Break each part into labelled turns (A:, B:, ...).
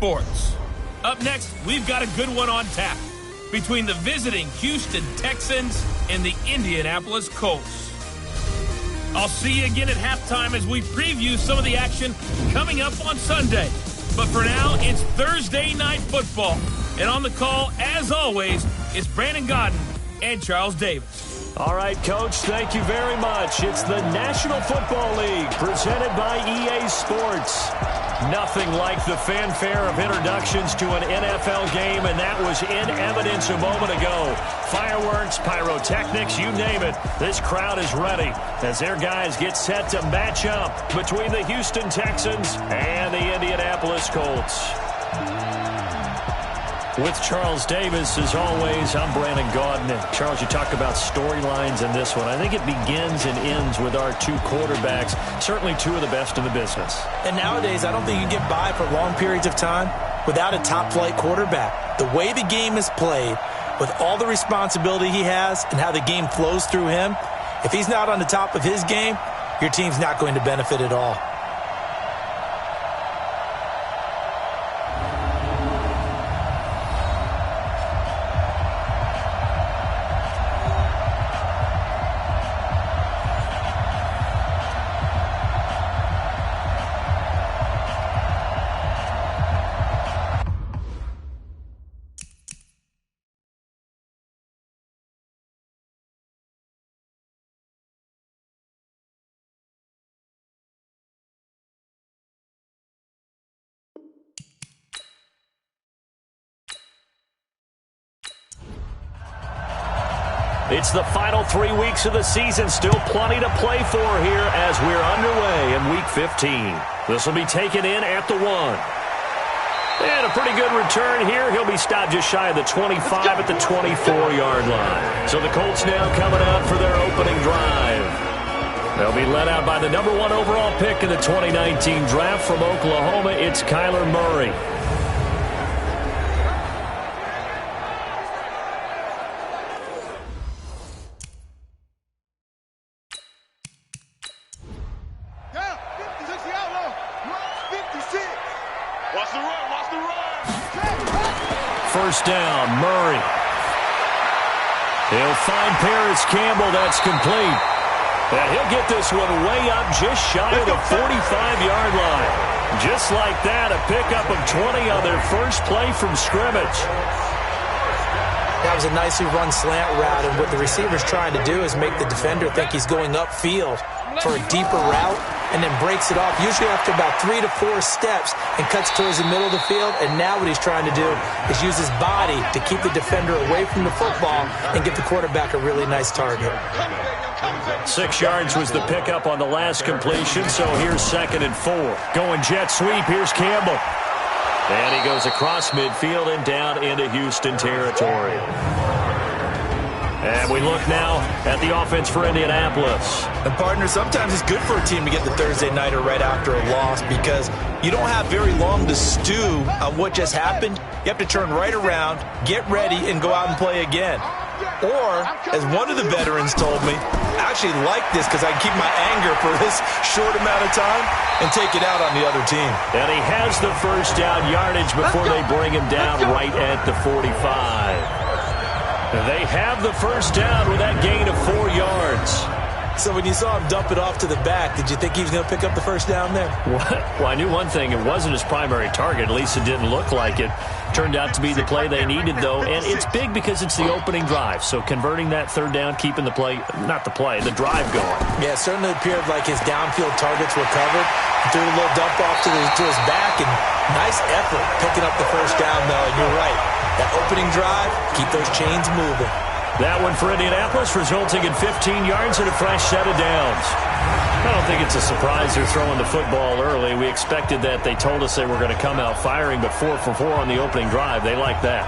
A: sports. Up next, we've got a good one on tap between the visiting Houston Texans and the Indianapolis Colts. I'll see you again at halftime as we preview some of the action coming up on Sunday. But for now, it's Thursday Night Football. And on the call, as always, it's Brandon Godden and Charles Davis.
B: All right, Coach, thank you very much. It's the National Football League presented by EA Sports. Nothing like the fanfare of introductions to an NFL game, and that was in evidence a moment ago. Fireworks, pyrotechnics, you name it. This crowd is ready as their guys get set to match up between the Houston Texans and the Indianapolis Colts. With Charles Davis, as always, I'm Brandon Gaudin. And Charles, you talk about storylines in this one. I think it begins and ends with our two quarterbacks, certainly two of the best in the business.
C: And nowadays, I don't think you can get by for long periods of time without a top-flight quarterback. The way the game is played, with all the responsibility he has and how the game flows through him, if he's not on the top of his game, your team's not going to benefit at all.
B: It's the final 3 weeks of the season. Still plenty to play for here as we're underway in Week 15. This will be taken in at the 1. And a pretty good return here. He'll be stopped just shy of the 25 at the 24-yard line. So the Colts now coming out for their opening drive. They'll be led out by the number 1 overall pick in the 2019 draft from Oklahoma. It's Kyler Murray. First down, Murray. He'll find Paris Campbell. That's complete. And he'll get this one way up just shy of the 45-yard line. Just like that, a pickup of 20 on their first play from scrimmage.
C: That was a nicely run slant route, and what the receiver's trying to do is make the defender think he's going upfield for a deeper route, and then breaks it off, usually after about 3 to 4 steps, and cuts towards the middle of the field. And now what he's trying to do is use his body to keep the defender away from the football and give the quarterback a really nice target.
B: 6 yards was the pickup on the last completion, so here's 2nd and 4. Going jet sweep, here's Campbell. And he goes across midfield and down into Houston territory. And we look now at the offense for Indianapolis.
C: And partner, sometimes it's good for a team to get the Thursday nighter right after a loss because you don't have very long to stew on what just happened. You have to turn right around, get ready, and go out and play again. Or, as one of the veterans told me, I actually like this because I can keep my anger for this short amount of time and take it out on the other team.
B: And he has the first down yardage before they bring him down right at the 45. They have the first down with that gain of 4 yards.
C: So when you saw him dump it off to the back, did you think he was going to pick up the first down there?
B: Well, I knew one thing. It wasn't his primary target. At least it didn't look like it. Turned out to be the play they needed, though. And it's big because it's the opening drive. So converting that third down, keeping the play, not the play, the drive going.
C: Yeah, it certainly appeared like his downfield targets were covered. Threw a little dump off to his back, and nice effort picking up the first down, though. And you're right. That opening drive, keep those chains moving.
B: That one for Indianapolis, resulting in 15 yards and a fresh set of downs. I don't think it's a surprise they're throwing the football early. We expected that. They told us they were going to come out firing, but 4 for 4 on the opening drive. They like that.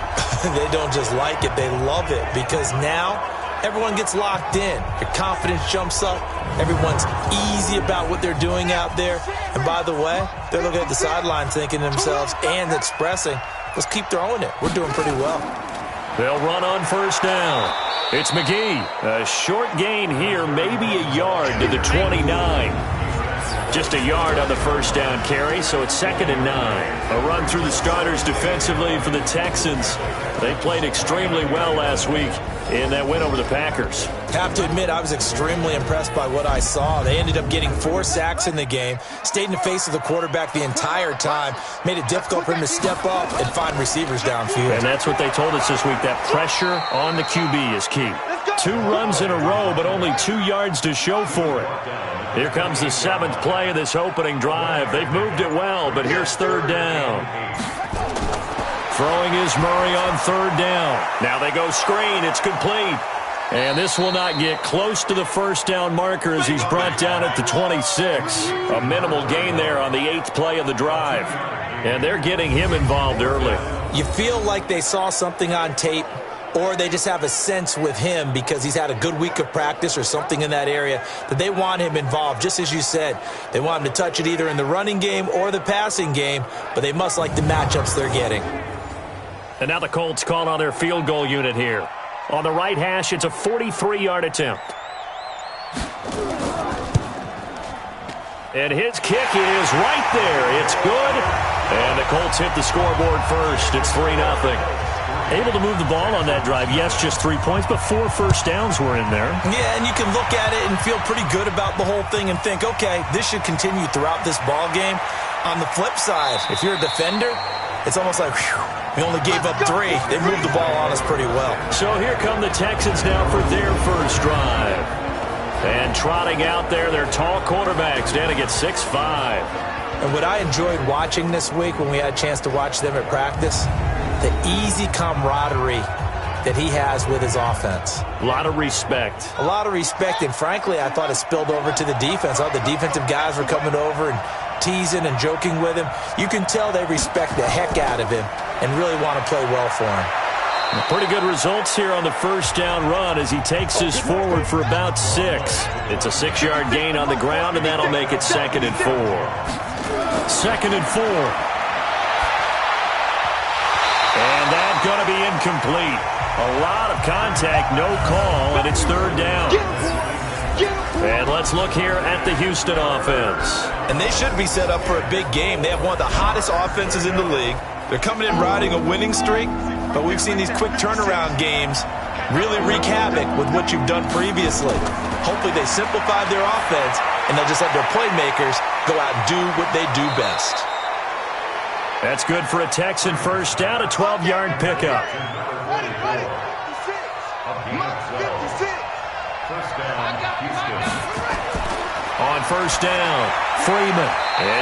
C: They don't just like it, they love it, because now everyone gets locked in. Your confidence jumps up. Everyone's easy about what they're doing out there. And by the way, they're looking at the sideline thinking to themselves and expressing, let's keep throwing it. We're doing pretty well.
B: They'll run on first down. It's McGee. A short gain here, maybe a yard to the 29. Just a yard on the first down carry, so it's 2nd and 9.
D: A run through the starters defensively for the Texans. They played extremely well last week in that win over the Packers.
C: Have to admit, I was extremely impressed by what I saw. They ended up getting 4 sacks in the game, stayed in the face of the quarterback the entire time, made it difficult for him to step up and find receivers downfield.
B: And that's what they told us this week, that pressure on the QB is key.
D: 2 runs in a row, but only 2 yards to show for it.
B: Here comes the 7th play of this opening drive. They've moved it well, but here's 3rd down.
D: Throwing is Murray on 3rd down.
B: Now they go screen. It's complete.
D: And this will not get close to the first down marker as he's brought down at the 26.
B: A minimal gain there on the 8th play of the drive. And they're getting him involved early.
C: You feel like they saw something on tape, or they just have a sense with him because he's had a good week of practice or something in that area that they want him involved. Just as you said, they want him to touch it either in the running game or the passing game, but they must like the matchups they're getting.
B: And now the Colts call on their field goal unit here. On the right hash, it's a 43-yard attempt. And his kick is right there. It's good. And the Colts hit the scoreboard first. It's 3-0.
D: Able to move the ball on that drive. Yes, just 3 points, but 4 first downs were in there.
C: Yeah, and you can look at it and feel pretty good about the whole thing and think, okay, this should continue throughout this ball game. On the flip side, if you're a defender, it's almost like, whew, we only gave up 3. They moved the ball on us pretty well.
B: So here come the Texans now for their first drive. And trotting out there, their tall quarterbacks standing at 6'5".
C: And what I enjoyed watching this week when we had a chance to watch them at practice, the easy camaraderie that he has with his offense.
B: A lot of respect.
C: A lot of respect, and frankly, I thought it spilled over to the defense. All the defensive guys were coming over and teasing and joking with him. You can tell they respect the heck out of him and really want to play well for him.
D: Pretty good results here on the first down run as he takes us forward for about 6.
B: It's a 6-yard gain on the ground, and that'll make it 2nd and 4.
D: 2nd and 4.
B: And that's going to be incomplete. A lot of contact, no call, and it's 3rd down. And let's look here at the Houston offense.
E: And they should be set up for a big game. They have one of the hottest offenses in the league. They're coming in riding a winning streak, but we've seen these quick turnaround games really wreak havoc with what you've done previously. Hopefully they simplify their offense, and they'll just let their playmakers go out and do what they do best.
B: That's good for a Texan first down, a 12-yard pickup. On first down, Freeman.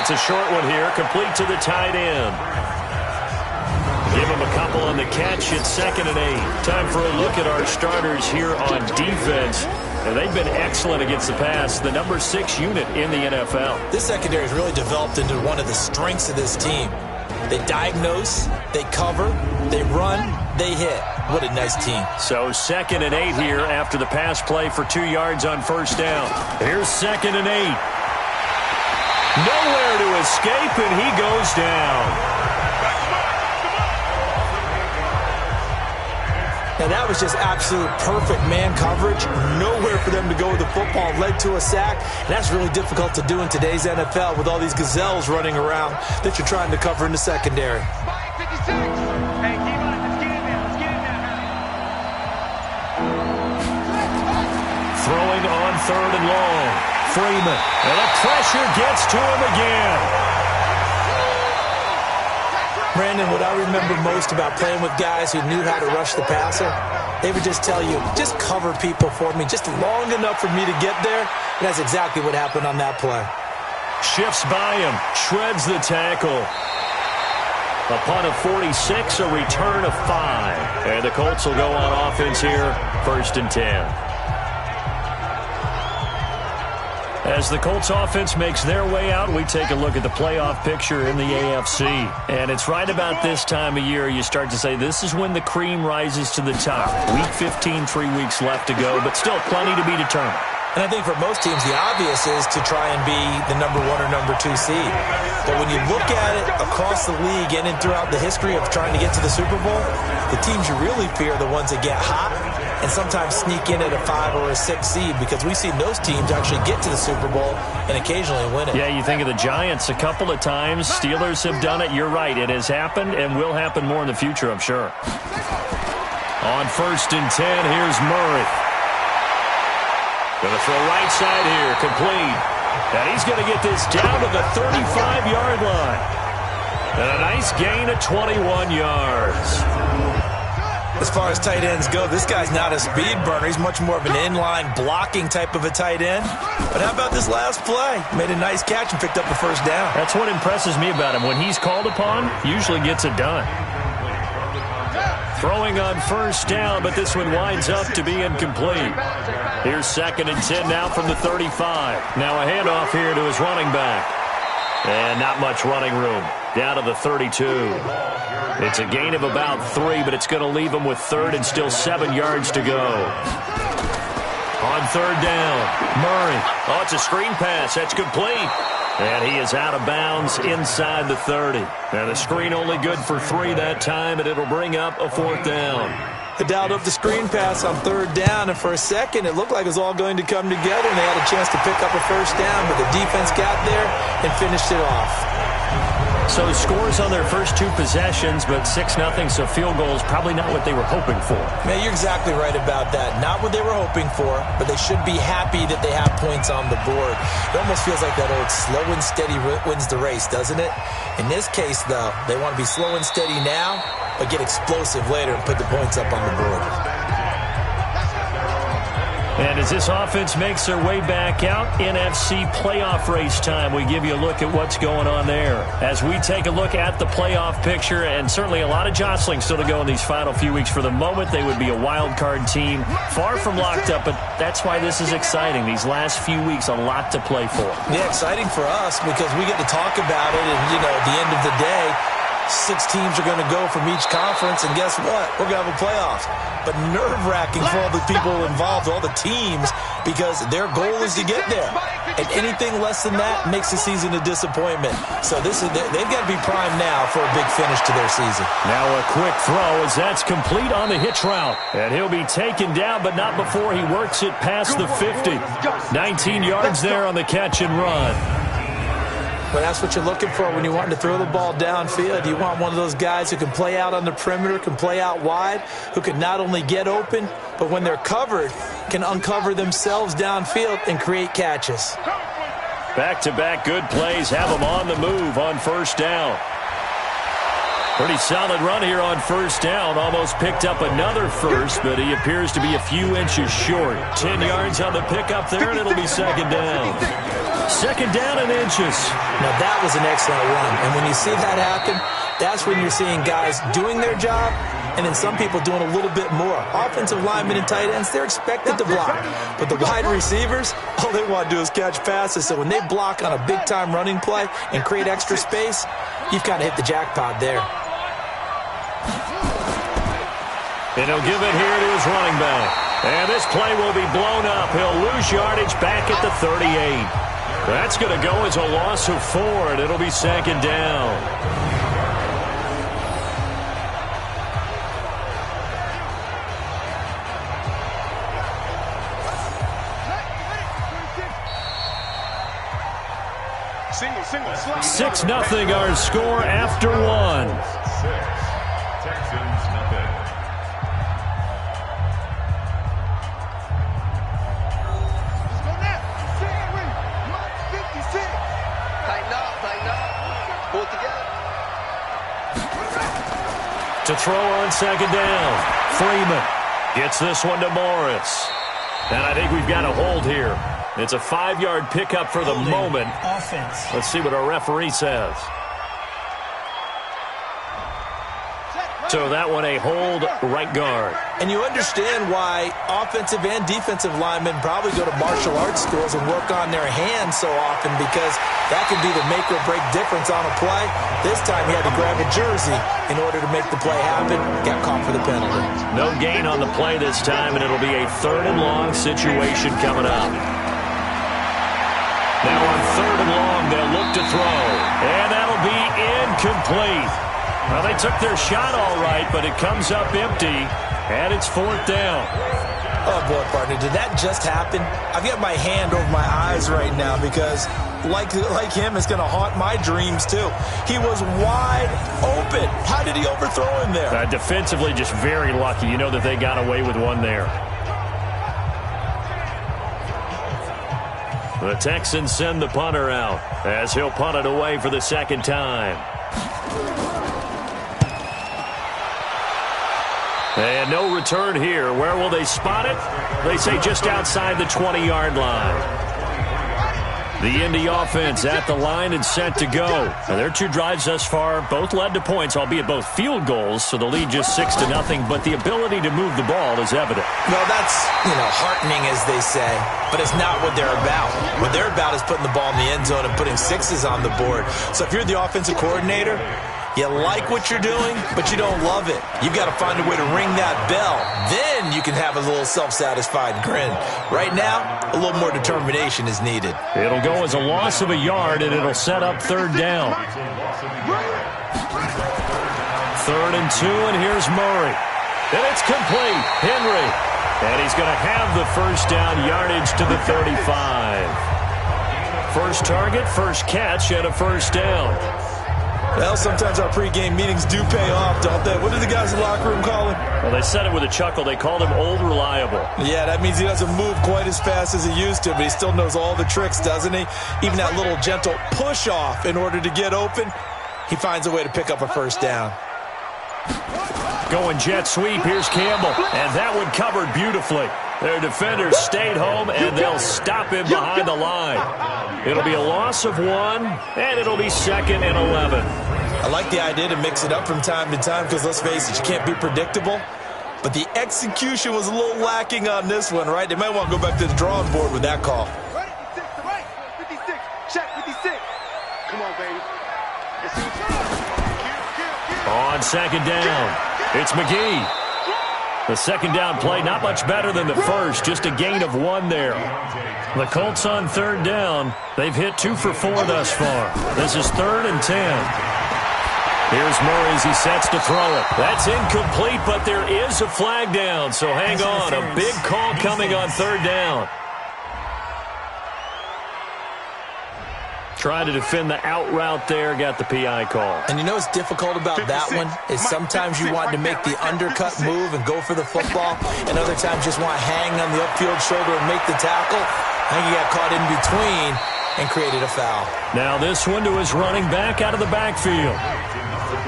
B: It's a short one here, complete to the tight end. Give him a couple on the catch. It's 2nd and 8. Time for a look at our starters here on defense. And they've been excellent against the pass, the number 6 unit in the NFL.
C: This secondary has really developed into one of the strengths of this team. They diagnose, they cover, they run, they hit. What a nice team.
B: So 2nd and 8 here after the pass play for 2 yards on first down. Here's 2nd and 8. Nowhere to escape, and he goes down.
C: Now that was just absolute perfect man coverage. Nowhere for them to go with the football. Led to a sack. And that's really difficult to do in today's NFL with all these gazelles running around that you're trying to cover in the secondary.
B: Throwing on 3rd and long. Freeman. And the pressure gets to him again.
C: Brandon, what I remember most about playing with guys who knew how to rush the passer, they would just tell you, just cover people for me, just long enough for me to get there. And that's exactly what happened on that play.
B: Shifts by him, shreds the tackle. A punt of 46, a return of 5. And the Colts will go on offense here, 1st and 10. As the Colts offense makes their way out, we take a look at the playoff picture in the AFC. And it's right about this time of year you start to say this is when the cream rises to the top. Week 15, 3 weeks left to go, but still plenty to be determined.
C: And I think for most teams, the obvious is to try and be the number 1 or number 2 seed. But when you look at it across the league and throughout the history of trying to get to the Super Bowl, the teams you really fear are the ones that get hot and sometimes sneak in at a 5 or a 6 seed, because we've seen those teams actually get to the Super Bowl and occasionally win it.
B: Yeah, you think of the Giants a couple of times. Steelers have done it. You're right. It has happened and will happen more in the future, I'm sure. On 1st and 10, here's Murray. Going to throw right side here, complete. And he's going to get this down to the 35-yard line. And a nice gain of 21 yards.
C: As far as tight ends go, this guy's not a speed burner. He's much more of an inline blocking type of a tight end. But how about this last play? Made a nice catch and picked up a first down.
B: That's what impresses me about him. When he's called upon, usually gets it done. Throwing on 1st down, but this one winds up to be incomplete. Here's 2nd and 10 now from the 35. Now a handoff here to his running back. And not much running room. Down to the 32. It's a gain of about 3, but it's going to leave him with 3rd and still 7 yards to go. On 3rd down, Murray. Oh, it's a screen pass. That's complete. And he is out of bounds inside the 30. And the screen only good for 3 that time, and it'll bring up a 4th down.
C: They dialed up the screen pass on 3rd down, and for a second it looked like it was all going to come together, and they had a chance to pick up a 1st down, but the defense got there and finished it off.
B: So scores on their first 2 possessions, but 6-0, so field goal is probably not what they were hoping for.
C: Man, you're exactly right about that. Not what they were hoping for, but they should be happy that they have points on the board. It almost feels like that old slow and steady wins the race, doesn't it? In this case, though, they want to be slow and steady now, but get explosive later and put the points up on the board.
B: And as this offense makes their way back out, NFC playoff race time, we give you a look at what's going on there. As we take a look at the playoff picture, and certainly a lot of jostling still to go in these final few weeks. For the moment, they would be a wild card team, far from locked up, but that's why this is exciting. These last few weeks, a lot to play for.
C: Yeah, exciting for us because we get to talk about it, and, at the end of the day, 6 teams are going to go from each conference, and guess what? We're going to have a playoffs. But nerve-wracking for all the people involved, all the teams, because their goal is to get there. And anything less than that makes the season a disappointment. So they've got to be primed now for a big finish to their season.
B: Now a quick throw as that's complete on the hitch route. And he'll be taken down, but not before he works it past the 50. 19 yards there on the catch and run.
C: Well, that's what you're looking for when you want to throw the ball downfield. You want one of those guys who can play out on the perimeter, can play out wide, who can not only get open, but when they're covered, can uncover themselves downfield and create catches.
B: Back-to-back good plays have them on the move on 1st down. Pretty solid run here on 1st down. Almost picked up another first, but he appears to be a few inches short. 10 yards on the pickup there, and it'll be 2nd down. 2nd down and inches.
C: Now, that was an excellent run. And when you see that happen, that's when you're seeing guys doing their job and then some people doing a little bit more. Offensive linemen and tight ends, they're expected to block. But the wide receivers, all they want to do is catch passes. So when they block on a big-time running play and create extra space, you've kind of hit the jackpot there.
B: And he'll give it here to his running back. And this play will be blown up. He'll lose yardage back at the 38. That's going to go as a loss of 4, and it'll be 2nd down. Six nothing our score after 1.
F: Texans nothing.
B: To throw on 2nd down. Freeman gets this one to Morris. And I think we've got a hold here. It's a 5-yard pickup for the moment.
C: Offense.
B: Let's see what our referee says. So that one a hold, right guard.
C: And you understand why offensive and defensive linemen probably go to martial arts schools and work on their hands so often, because that can be the make or break difference on a play. This time he had to grab a jersey in order to make the play happen. Got caught for the penalty.
B: No gain on the play this time, and it'll be a 3rd and long situation coming up. set to throw. And that'll be incomplete. Well, they took their shot all right, but it comes up empty, and it's 4th down.
C: Oh, boy, partner, did that just happen? I've got my hand over my eyes right now because, like him, it's going to haunt my dreams, too. He was wide open. How did he overthrow him there?
B: Defensively, just very lucky. You know that they got away with one there. The Texans send the punter out as he'll punt it away for the second time. And no return here. Where will they spot it? They say just outside the 20-yard line. The Indy offense at the line and set to go. Now, their 2 drives thus far both led to points, albeit both field goals, so the lead just 6-0, but the ability to move the ball is evident.
C: Well, that's, heartening, as they say, but it's not what they're about. What they're about is putting the ball in the end zone and putting 6s on the board. So if you're the offensive coordinator, you like what you're doing, but you don't love it. You've got to find a way to ring that bell. Then you can have a little self-satisfied grin. Right now, a little more determination is needed.
B: It'll go as a loss of a yard, and it'll set up 3rd down. 3rd and 2, and here's Murray. And it's complete. Henry. And he's going to have the first down yardage to the 35. First target, first catch, and a first down.
E: Well, sometimes our pregame meetings do pay off, don't they? What did the guys in the locker room call him?
B: Well, they said it with a chuckle. They called him Old Reliable.
E: Yeah, that means he doesn't move quite as fast as he used to, but he still knows all the tricks, doesn't he? Even that little gentle push-off in order to get open, he finds a way to pick up a first down.
B: Going jet sweep, here's Campbell. And that one covered beautifully. Their defenders stayed home, and they'll stop him behind the line. It'll be a loss of 1, and it'll be 2nd and 11.
E: I like the idea to mix it up from time to time because, let's face it, you can't be predictable. But the execution was a little lacking on this one, right? They might want to go back to the drawing board with that call.
F: 56, check 56. Come on, baby.
B: On 2nd down, it's McGee. The 2nd down play, not much better than the first, just a gain of 1 there. The Colts on 3rd down. They've hit 2 for 4 thus far. This is 3rd and 10. Here's Murray as he sets to throw it. That's incomplete, but there is a flag down, so hang on. A big call coming on 3rd down. Trying to defend the out route there, got the PI call.
C: And you know what's difficult about that one is sometimes you want to make the undercut move and go for the football, and other times just want to hang on the upfield shoulder and make the tackle. I think he got caught in between and created a foul.
B: Now this one to his running back out of the backfield.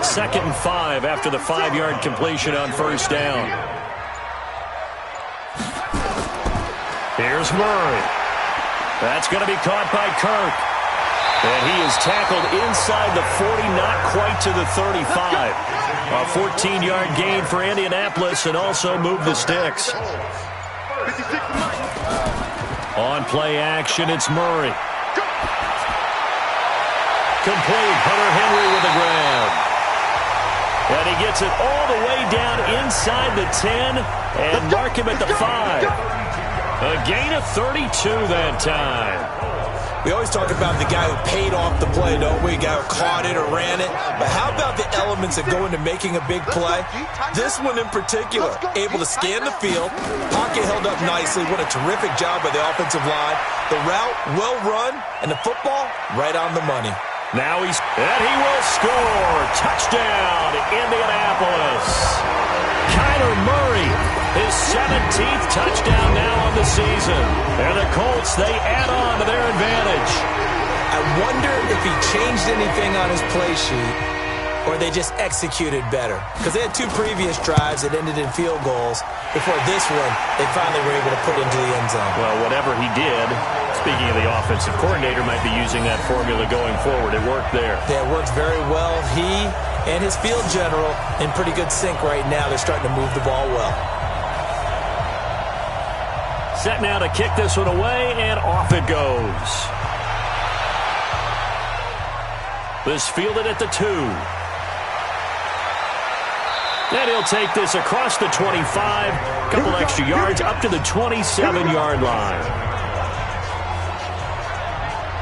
B: 2nd and 5 after the 5-yard completion on 1st down. Here's Murray. That's going to be caught by Kirk. And he is tackled inside the 40, not quite to the 35. A 14-yard gain for Indianapolis and also move the sticks. On play action, it's Murray. Complete. Hunter Henry with a grab. And he gets it all the way down inside the 10 and mark him at the 5. A gain of 32 that time.
E: We always talk about the guy who paid off the play, don't we? The guy who caught it or ran it. But how about the elements that go into making a big play? This one in particular, able to scan the field, pocket held up nicely. What a terrific job by the offensive line. The route, well run, and the football, right on the money.
B: Now and he will score. Touchdown, Indianapolis. Kyler Murray, his 17th touchdown now on the season. And the Colts, they add on to their advantage.
C: I wonder if he changed anything on his play sheet or they just executed better. Because they had 2 previous drives that ended in field goals. Before this one, they finally were able to put into the end zone.
B: Well, whatever he did, speaking of the offensive coordinator, might be using that formula going forward. It worked there.
C: Yeah, it worked very well. He and his field general in pretty good sync right now. They're starting to move the ball well.
B: Set now to kick this one away, and off it goes. This fielded at the 2. And he'll take this across the 25, a couple extra yards, up to the 27-yard line.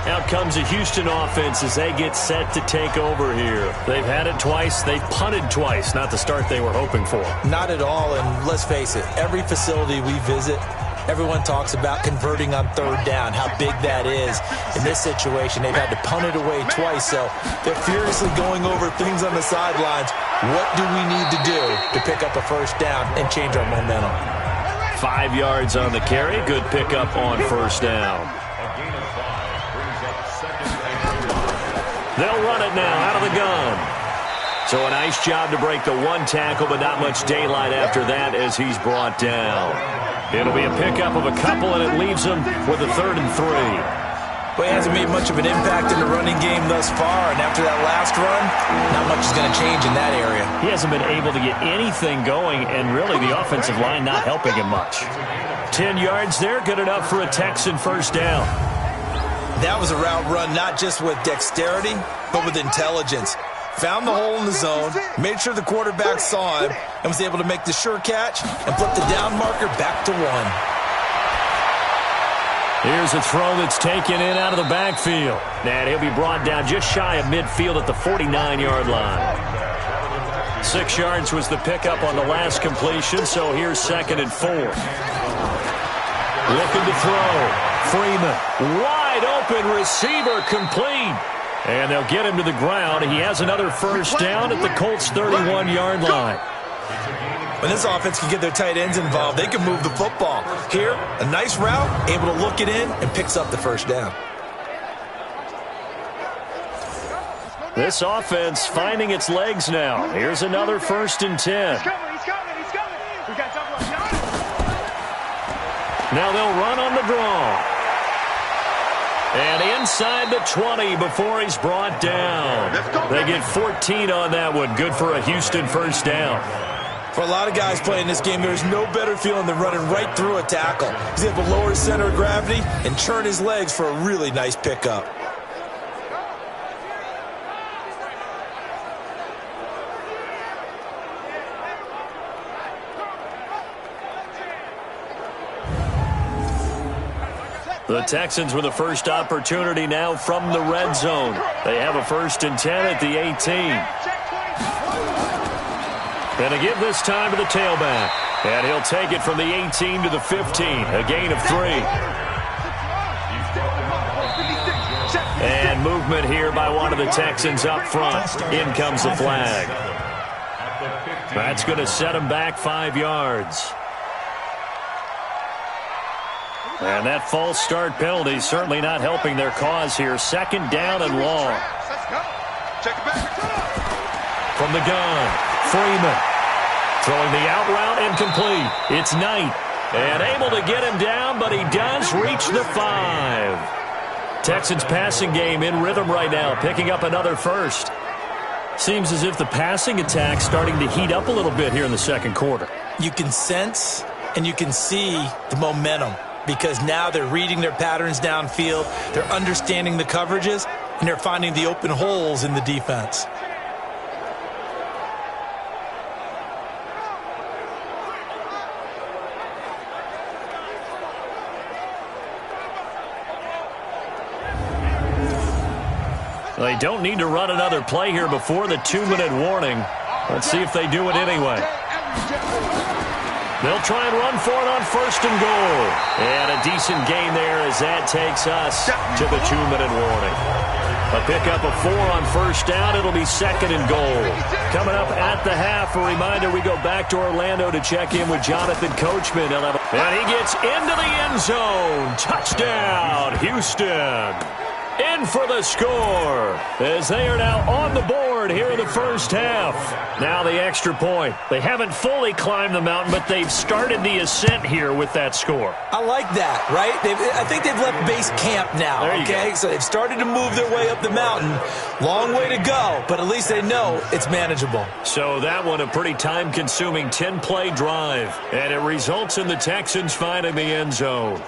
D: Out comes the Houston offense as they get set to take over here. They've had it twice. They've punted twice. Not the start they were hoping for.
C: Not at all, and let's face it, every facility we visit, everyone talks about converting on third down, how big that is. In this situation, they've had to punt it away twice, so they're furiously going over things on the sidelines. What do we need to do to pick up a first down and change our momentum?
D: 5 yards on the carry. Good pickup on first down. They'll run it now out of the gun. So a nice job to break the one tackle, but not much daylight after that as he's brought down. It'll be a pickup of a couple, and it leaves him with a 3rd and 3.
C: Well, he hasn't made much of an impact in the running game thus far, and after that last run, not much is going to change in that area.
D: He hasn't been able to get anything going, and really the offensive line not helping him much. 10 yards there, good enough for a Texan first down.
C: That was a route run not just with dexterity, but with intelligence. Found the hole in the zone, made sure the quarterback saw him, and was able to make the sure catch and flip the down marker back to 1.
D: Here's a throw that's taken in out of the backfield. And he'll be brought down just shy of midfield at the 49-yard line. 6 yards was the pickup on the last completion, so here's 2nd and 4. Looking to throw. Freeman, wide open receiver, complete. And they'll get him to the ground. He has another first down at the Colts' 31-yard line.
C: When this offense can get their tight ends involved, they can move the football. Here, a nice route, able to look it in, and picks up the first down.
D: This offense finding its legs now. Here's another 1st and 10.
F: He's coming. We got double up.
D: Now they'll run on the draw. And inside the 20 before he's brought down. They get 14 on that one. Good for a Houston first down.
C: For a lot of guys playing this game, there's no better feeling than running right through a tackle. He's able to lower his center of gravity and churn his legs for a really nice pickup.
D: The Texans with the first opportunity now from the red zone. They have a 1st and 10 at the 18. And to give this time to the tailback. And he'll take it from the 18 to the 15. A gain of 3. And movement here by one of the Texans up front. In comes the flag. That's going to set him back 5 yards. And that false start penalty certainly not helping their cause here. 2nd down and long. From the gun, Freeman. Throwing the out route incomplete. It's Knight. And able to get him down, but he does reach the 5. Texans passing game in rhythm right now, picking up another first. Seems as if the passing attack's starting to heat up a little bit here in the 2nd quarter.
C: You can sense and you can see the momentum, because now they're reading their patterns downfield, they're understanding the coverages, and they're finding the open holes in the defense.
D: They don't need to run another play here before the 2-minute warning. Let's see if they do it anyway. They'll try and run for it on 1st and goal. And a decent gain there as that takes us to the 2-minute warning. A pickup of 4 on first down. It'll be 2nd and goal. Coming up at the half, a reminder we go back to Orlando to check in with Jonathan Coachman. And he gets into the end zone. Touchdown, Houston. In for the score as they are now on the board here in the first half. Now the extra point. They haven't fully climbed the mountain, but they've started the ascent here with that score.
C: I like that, right? I think they've left base camp now, okay? So they've started to move their way up the mountain. Long way to go, but at least they know it's manageable.
D: So that one a pretty time-consuming 10-play drive, and it results in the Texans finding the end zone.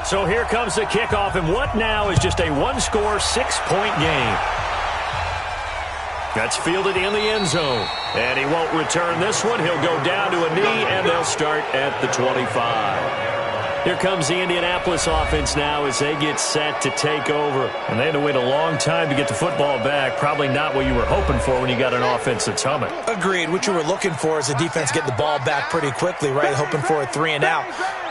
D: So here comes the kickoff, and what now is just a one-score, 6-point game.
B: That's fielded in the end zone. And he won't return this one. He'll go down to a knee, and they'll start at the 25. Here comes the Indianapolis offense now as they get set to take over. And they had to wait a long time to get the football back. Probably not what you were hoping for when you got an offense that's humming.
C: Agreed. What you were looking for is the defense getting the ball back pretty quickly, right? Hoping for a 3-and-out.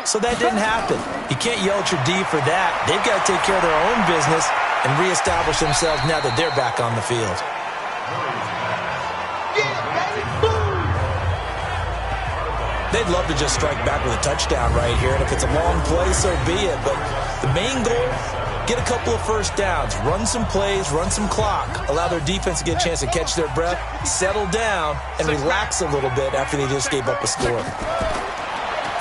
C: So that didn't happen. You can't yell at your D for that. They've got to take care of their own business and reestablish themselves now that they're back on the field. They'd love to just strike back with a touchdown right here, and if it's a long play, so be it. But the main goal, get a couple of first downs, run some plays, run some clock, allow their defense to get a chance to catch their breath, settle down, and relax a little bit after they just gave up a score.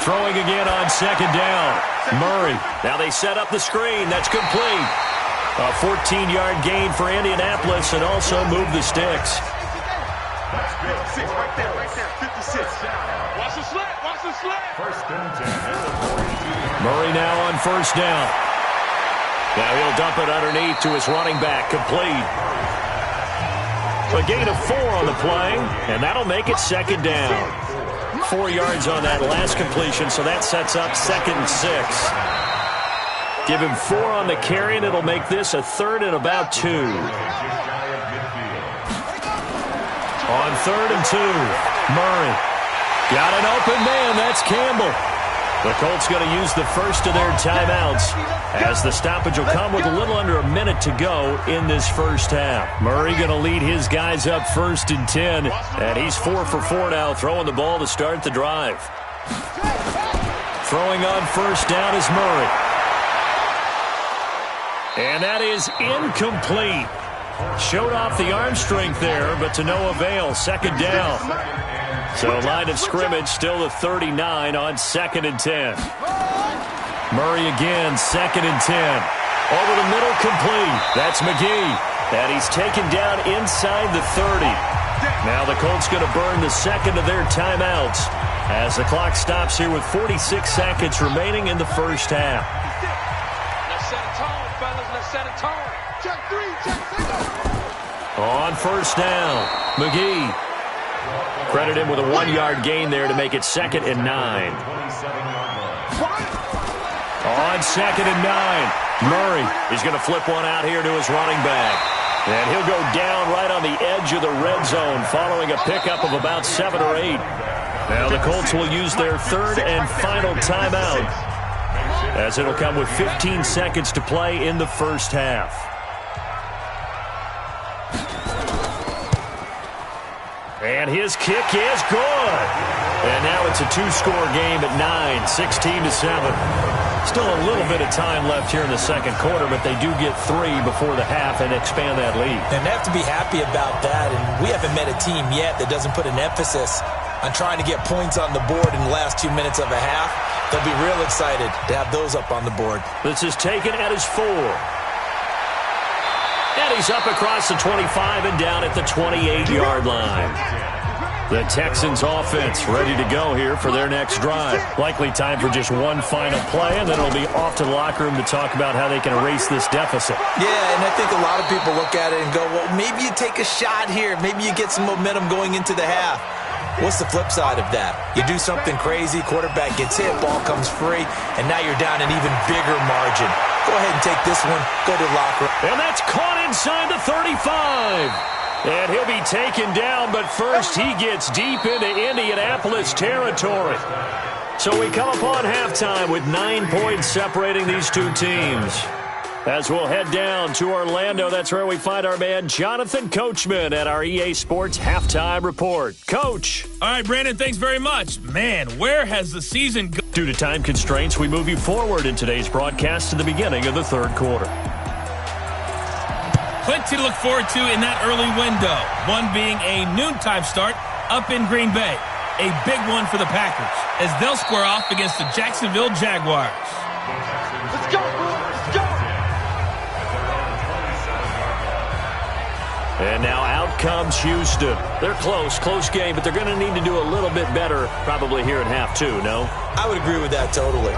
B: Throwing again on second down. Murray. Now they set up the screen. That's complete. A 14-yard gain for Indianapolis and also move the sticks.
F: Right there, 56. Watch the slant, watch the slant. First and 10.
B: Murray now on first down. Now he'll dump it underneath to his running back, complete. A gain of 4 on the play, and that'll make it second down. 4 yards on that last completion, so that sets up 2nd and 6. Give him 4 on the carry, and it'll make this a 3rd and about 2. On 3rd and 2, Murray. Got an open man, that's Campbell. The Colts going to use the first of their timeouts as the stoppage will come with a little under a minute to go in this first half. Murray going to lead his guys up 1st and 10, and he's 4 for 4 now, throwing the ball to start the drive. Throwing on first down is Murray. And that is incomplete. Showed off the arm strength there, but to no avail. Second down. So line of scrimmage still the 39 on 2nd and 10. Murray again, 2nd and 10. Over the middle, complete. That's McGee. And he's taken down inside the 30. Now the Colts going to burn the second of their timeouts as the clock stops here with 46 seconds remaining in the first half.
F: Let's set a tone, fellas. Let's set a tone. Check 3, check 6.
B: On first down, McGee. Credit him with a 1-yard gain there to make it 2nd and 9. On 2nd and 9, Murray is going to flip one out here to his running back. And he'll go down right on the edge of the red zone following a pickup of about 7 or 8. Now the Colts will use their 3rd and final timeout as it'll come with 15 seconds to play in the first half. And his kick is good. And now it's a 2-score game at 9, 16-7. Still a little bit of time left here in the second quarter, but they do get 3 before the half and expand that lead.
C: And they have to be happy about that. And we haven't met a team yet that doesn't put an emphasis on trying to get points on the board in the last 2 minutes of a half. They'll be real excited to have those up on the board.
B: This is taken at his 4. And he's up across the 25 and down at the 28-yard line. The Texans offense ready to go here for their next drive. Likely time for just one final play, and then it'll be off to the locker room to talk about how they can erase this deficit.
C: Yeah, and I think a lot of people look at it and go, well, maybe you take a shot here. Maybe you get some momentum going into the half. What's the flip side of that? You do something crazy, quarterback gets hit, ball comes free, and now you're down an even bigger margin. Go ahead and take this one, go to the locker room.
B: And that's caught inside the 35. And he'll be taken down, but first he gets deep into Indianapolis territory. So we come upon halftime with 9 points separating these two teams. As we'll head down to Orlando, that's where we find our man Jonathan Coachman at our EA Sports Halftime Report. Coach.
A: All right, Brandon, thanks very much. Man, where has the season gone?
B: Due to time constraints, we move you forward in today's broadcast to the beginning of the third quarter.
A: Plenty to look forward to in that early window. One being a noontime start up in Green Bay. A big one for the Packers as they'll square off against the Jacksonville Jaguars.
F: Let's go, bro. Let's go.
B: And now out comes Houston. They're close game, but they're going to need to do a little bit better probably here in half 2, no?
C: I would agree with that totally.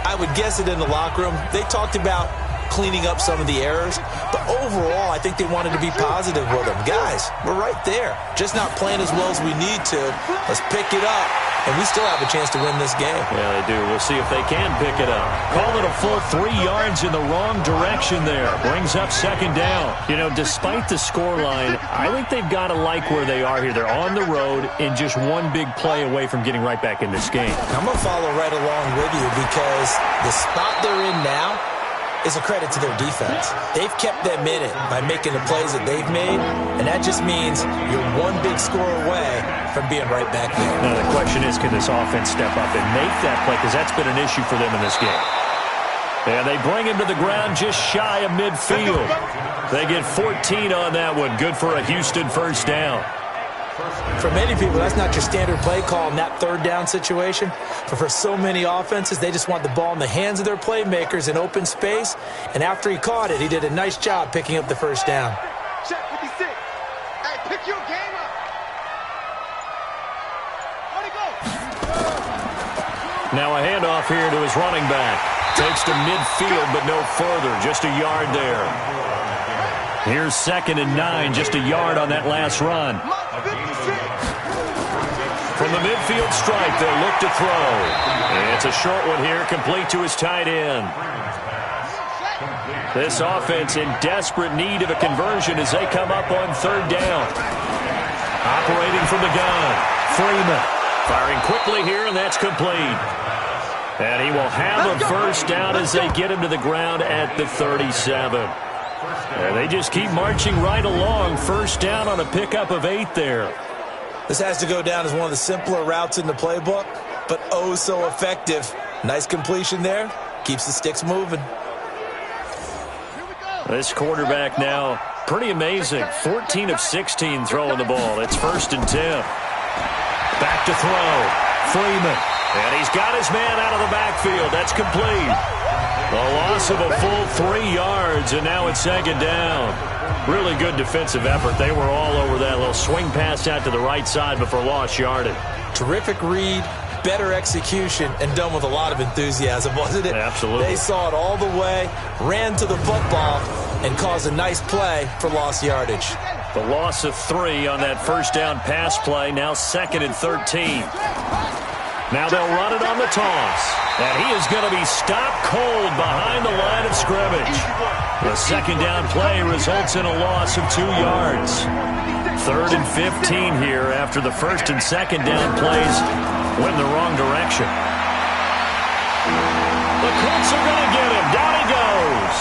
C: I would guess it in the locker room. They talked about cleaning up some of the errors. But overall, I think they wanted to be positive with them. Guys, we're right there. Just not playing as well as we need to. Let's pick it up, and we still have a chance to win this game.
B: Yeah, they do. We'll see if they can pick it up. Call it a full 3 yards in the wrong direction there. Brings up second down. You know, despite the scoreline, I think they've got to like where they are here. They're on the road and just one big play away from getting right back in this game.
C: I'm going to follow right along with you because the spot they're in now is a credit to their defense. They've kept them in it by making the plays that they've made, and that just means you're one big score away from being right back there.
B: Now, the question is, can this offense step up and make that play? Because that's been an issue for them in this game. And they bring him to the ground just shy of midfield. They get 14 on that one. Good for a Houston first down.
C: For many people, that's not your standard play call in that third down situation. But for so many offenses, they just want the ball in the hands of their playmakers in open space. And after he caught it, he did a nice job picking up the first down.
F: Check 56. Hey, pick your game up. Where'd he go?
B: Now a handoff here to his running back. Takes to midfield, but no further. Just a yard there. Here's 2nd and 9. Just a yard on that last run. From the midfield stripe, they'll look to throw. And it's a short one here, complete to his tight end. This offense in desperate need of a conversion as they come up on 3rd down. Operating from the gun, Freeman. Firing quickly here, and that's complete. And he will have a first down as they get him to the ground at the 37. And they just keep marching right along. First down on a pickup of 8 there.
C: This has to go down as one of the simpler routes in the playbook, but oh so effective. Nice completion there. Keeps the sticks moving.
B: This quarterback now, pretty amazing. 14 of 16 throwing the ball. It's 1st and 10. Back to throw. Freeman. And he's got his man out of the backfield. That's complete. A loss of a full 3 yards, and now it's 2nd down. Really good defensive effort. They were all over that little swing pass out to the right side before lost yardage.
C: Terrific read, better execution, and done with a lot of enthusiasm, wasn't it?
B: Absolutely.
C: They saw it all the way, ran to the football, and caused a nice play for lost yardage.
B: The loss of 3 on that first down pass play, now 2nd and 13. Now they'll run it on the toss. And he is going to be stopped cold behind the line of scrimmage. The 2nd down play results in a loss of 2 yards. 3rd and 15 here after the 1st and 2nd down plays went in the wrong direction. The Colts are going to get him. Down he goes.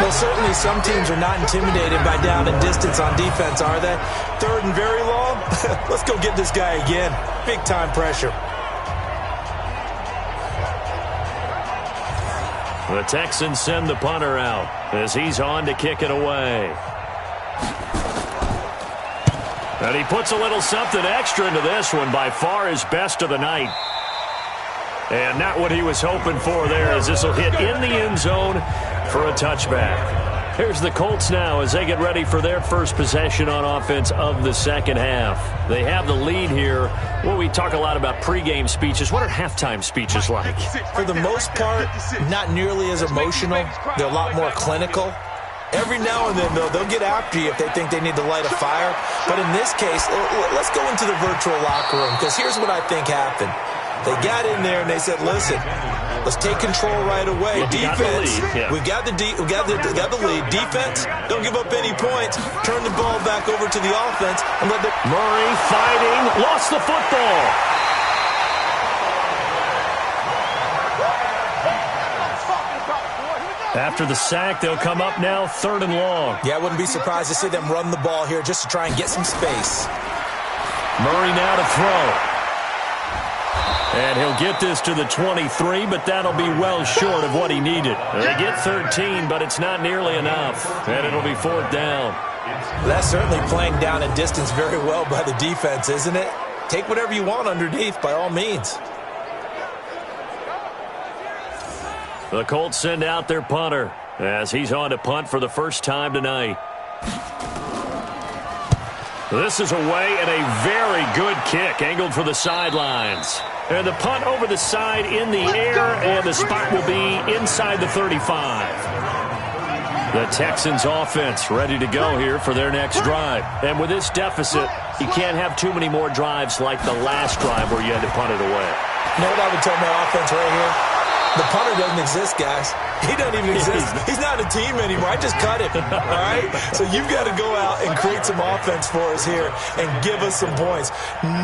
C: Well, certainly some teams are not intimidated by down and distance on defense, are they? 3rd and very long? Let's go get this guy again. Big time pressure.
B: The Texans send the punter out as he's on to kick it away. And he puts a little something extra into this one, by far his best of the night. And not what he was hoping for there, as this will hit in the end zone for a touchback. Here's the Colts now as they get ready for their first possession on offense of the 2nd half. They have the lead here. Well, we talk a lot about pregame speeches. What are halftime speeches like?
C: For the most part, not nearly as emotional. They're a lot more clinical. Every now and then, though, they'll get after you if they think they need to light a fire. But in this case, let's go into the virtual locker room, because here's what I think happened. They got in there and they said, listen, let's take control right away. Defense, we got the lead. Defense, don't give up any points. Turn the ball back over to the offense and let the...
B: Murray fighting, lost the football. After the sack, they'll come up now 3rd and long.
C: Yeah, I wouldn't be surprised to see them run the ball here just to try and get some space.
B: Murray now to throw. And he'll get this to the 23, but that'll be well short of what he needed. They get 13, but it's not nearly enough. And it'll be 4th down.
C: That's certainly playing down and distance very well by the defense, isn't it? Take whatever you want underneath, by all means.
B: The Colts send out their punter as he's on to punt for the first time tonight. This is away and a very good kick angled for the sidelines. And the punt over the side in the air, and the spot will be inside the 35. The Texans offense ready to go here for their next drive. And with this deficit, you can't have too many more drives like the last drive where you had to punt it away.
C: You know what I would tell my offense right here? The punter doesn't exist, guys. He doesn't even exist. He's not a team anymore. I just cut him, all right? So you've got to go out and create some offense for us here and give us some points.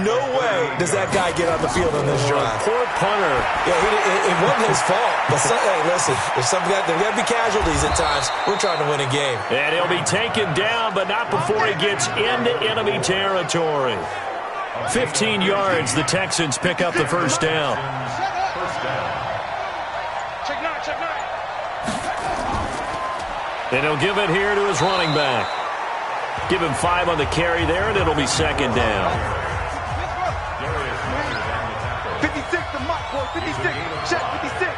C: No way does that guy get on the field on this drive.
B: Poor punter.
C: Yeah, it wasn't his fault. But, hey, listen, there's got to be casualties at times. We're trying to win a game.
B: And he'll be taken down, but not before he gets into enemy territory. 15 yards, the Texans pick up the first down. And he'll give it here to his running back. Give him 5 on the carry there, and it'll be second down.
F: 56 to Mike, 56. Check 56.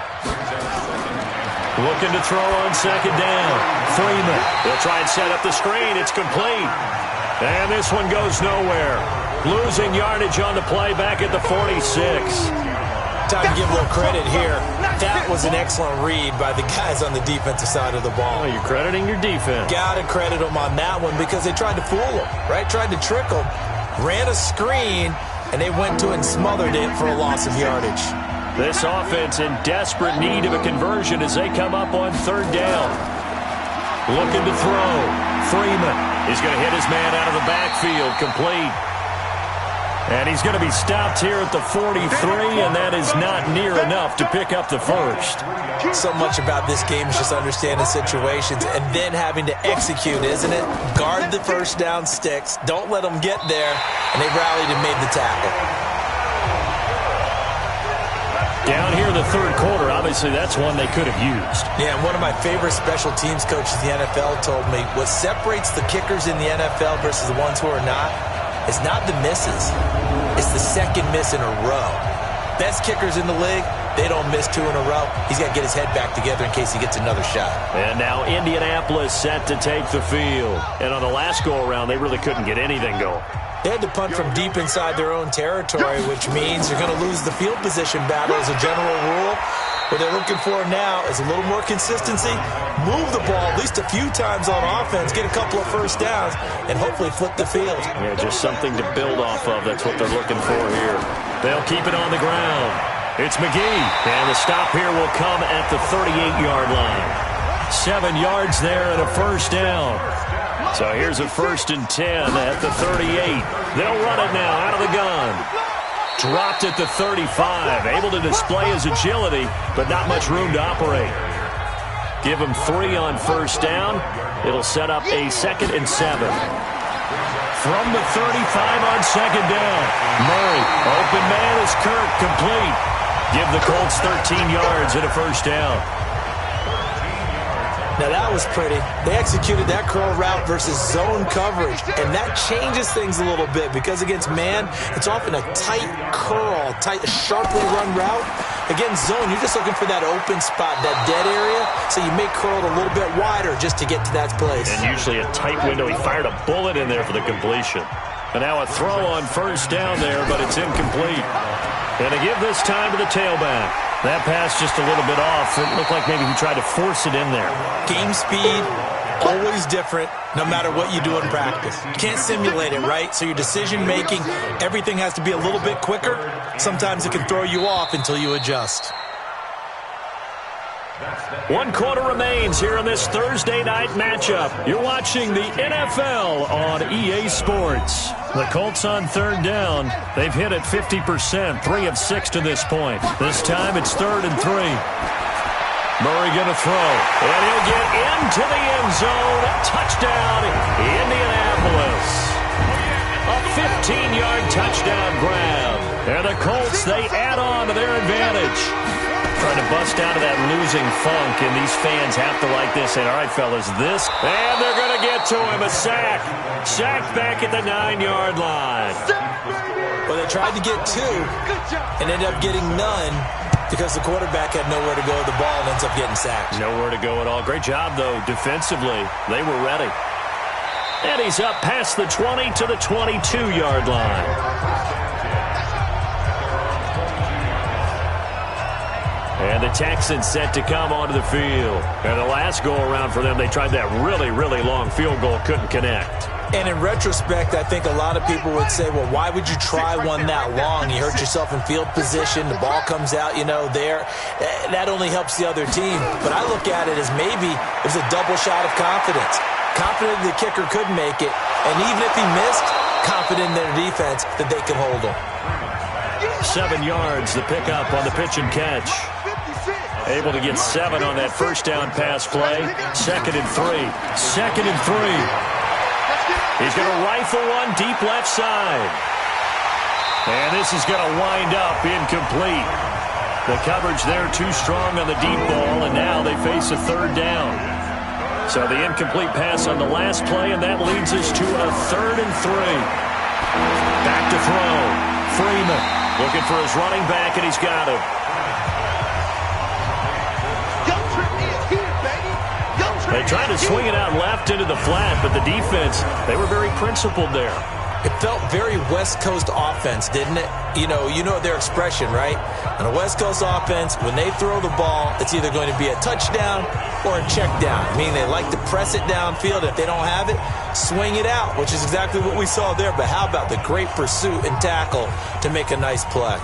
B: Looking to throw on second down. Freeman. They'll try and set up the screen. It's complete. And this one goes nowhere. Losing yardage on the play back at the 46.
C: Time to give a little credit here. That was an excellent read by the guys on the defensive side of the ball.
B: Oh, you're crediting your defense.
C: Got to credit them on that one because they tried to fool them, right? Tried to trick them. Ran a screen, and they went to and smothered it for a loss of yardage.
B: This offense in desperate need of a conversion as they come up on third down. Looking to throw. Freeman. He's going to hit his man out of the backfield. Complete. And he's going to be stopped here at the 43, and that is not near enough to pick up the first.
C: So much about this game is just understanding situations and then having to execute, isn't it? Guard the first down sticks. Don't let them get there. And they rallied and made the tackle.
B: Down here in the third quarter, obviously that's one they could have used.
C: Yeah, and one of my favorite special teams coaches in the NFL told me what separates the kickers in the NFL versus the ones who are not is not the misses. It's the second miss in a row. Best kickers in the league, they don't miss 2 in a row. He's got to get his head back together in case he gets another shot.
B: And now Indianapolis set to take the field. And on the last go-around, they really couldn't get anything going.
C: They had to punt from deep inside their own territory, which means you're going to lose the field position battle as a general rule. What they're looking for now is a little more consistency, move the ball at least a few times on offense, get a couple of first downs, and hopefully flip the field.
B: Yeah, just something to build off of. That's what they're looking for here. They'll keep it on the ground. It's McGee, and the stop here will come at the 38-yard line. 7 yards there and a first down. So here's a 1st and 10 at the 38. They'll run it now out of the gun. Dropped at the 35, able to display his agility, but not much room to operate. Give him 3 on first down. It'll set up a 2nd and 7. From the 35 on second down. Murray, open man is Kirk, complete. Give the Colts 13 yards and a first down.
C: Now that was pretty. They executed that curl route versus zone coverage, and that changes things a little bit because against man, it's often a tight curl, sharply run route. Against zone, you're just looking for that open spot, that dead area, so you may curl it a little bit wider just to get to that place.
B: And usually a tight window. He fired a bullet in there for the completion. And now a throw on first down there, but it's incomplete. And to give this time to the tailback. That pass just a little bit off. It looked like maybe he tried to force it in there.
C: Game speed, always different, no matter what you do in practice. You can't simulate it, right? So your decision-making, everything has to be a little bit quicker. Sometimes it can throw you off until you adjust.
B: 1 quarter remains here in this Thursday night matchup. You're watching the NFL on EA Sports. The Colts on third down. They've hit it 50%, 3 of 6 to this point. This time it's 3rd and 3. Murray going to throw, and he'll get into the end zone. Touchdown, Indianapolis. A 15-yard touchdown grab. And the Colts, they add on to their advantage. Trying to bust out of that losing funk, and these fans have to like this. And all right, fellas, this. And they're going to get to him. A sack. Sacked back at the 9-yard line.
C: Well, they tried to get 2 and ended up getting none because the quarterback had nowhere to go with the ball and ends up getting sacked.
B: Nowhere to go at all. Great job, though, defensively. They were ready. And he's up past the 20 to the 22-yard line. And the Texans set to come onto the field. And the last go-around for them, they tried that really, really long field goal, couldn't connect.
C: And in retrospect, I think a lot of people would say, well, why would you try one that long? You hurt yourself in field position. The ball comes out, there. That only helps the other team. But I look at it as maybe it was a double shot of confidence. Confident the kicker could make it. And even if he missed, confident in their defense that they could hold him.
B: 7 yards, the pickup on the pitch and catch. Able to get 7 on that first down pass play. 2nd and 3. 2nd and 3. He's going to rifle one deep left side. And this is going to wind up incomplete. The coverage there too strong on the deep ball, and now they face a 3rd down. So the incomplete pass on the last play, and that leads us to a 3rd and 3. Back to throw. Freeman looking for his running back, and he's got him. They tried to swing it out left into the flat, but the defense, they were very principled there.
C: It felt very West Coast offense, didn't it? You know their expression, right? On a West Coast offense, when they throw the ball, it's either going to be a touchdown or a check down. Meaning they like to press it downfield. If they don't have it, swing it out, which is exactly what we saw there. But how about the great pursuit and tackle to make a nice play?